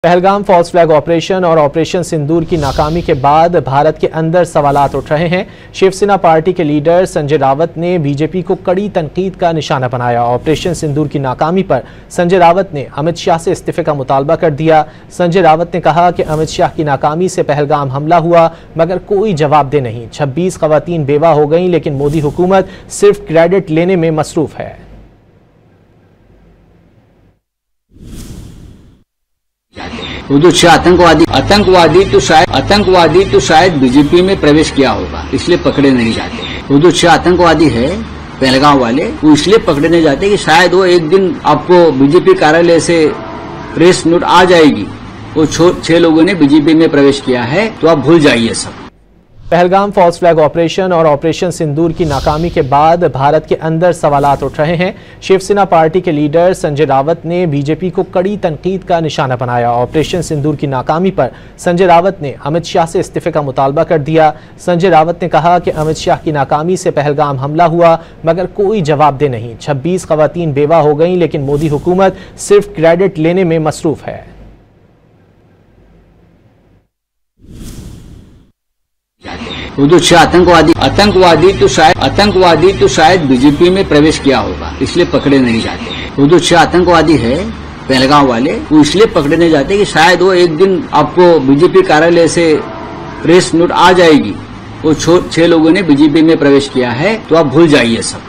Pahalgam false flag operation और operation सिंदूर की नाकामी के बाद भारत के अंदर सवालात उठ रहे हैं। शिवसेना पार्टी के लीडर संजय रावत ने बीजेपी को कड़ी तनकीद का निशाना बनाया। ऑपरेशन सिंदूर की नाकामी पर संजय रावत ने अमित शाह से इस्तीफे का मुतालबा कर दिया। संजय रावत ने कहा कि अमित शाह की नाकामी से पहलगाम हमला हुआ मगर कोई जवाबदेह नहीं। 26 खवातीन बेवा हो गई लेकिन मोदी हुकूमत सिर्फ क्रेडिट लेने में मसरूफ है। जो आतंकवादी तो शायद बीजेपी में प्रवेश किया होगा, इसलिए पकड़े नहीं जाते। वो जो 6 आतंकवादी है पहलगाम वाले, वो इसलिए पकड़े नहीं जाते कि शायद वो एक दिन आपको बीजेपी कार्यालय से प्रेस नोट आ जाएगी, वो 6 लोगों ने बीजेपी में प्रवेश किया है, तो आप भूल जाइए सब। पहलगाम फॉल्स फ्लैग ऑपरेशन और ऑपरेशन सिंदूर की नाकामी के बाद भारत के अंदर सवालात उठ रहे हैं। शिवसेना पार्टी के लीडर संजय रावत ने बीजेपी को कड़ी तनकीद का निशाना बनाया। ऑपरेशन सिंदूर की नाकामी पर संजय रावत ने अमित शाह से इस्तीफे का मुतालबा कर दिया। संजय रावत ने कहा कि अमित शाह की नाकामी से पहलगाम हमला हुआ मगर कोई जवाबदेह नहीं। 26 खवातीन बेवा हो गई लेकिन मोदी हुकूमत सिर्फ क्रेडिट लेने में मसरूफ है। वो जो 6 आतंकवादी तो शायद बीजेपी में प्रवेश किया होगा, इसलिए पकड़े नहीं जाते। वो जो 6 आतंकवादी है पहलगाम वाले, वो इसलिए पकड़े नहीं जाते कि शायद वो एक दिन आपको बीजेपी कार्यालय से प्रेस नोट आ जाएगी, वो 6 लोगों ने बीजेपी में प्रवेश किया है, तो आप भूल जाइए सब।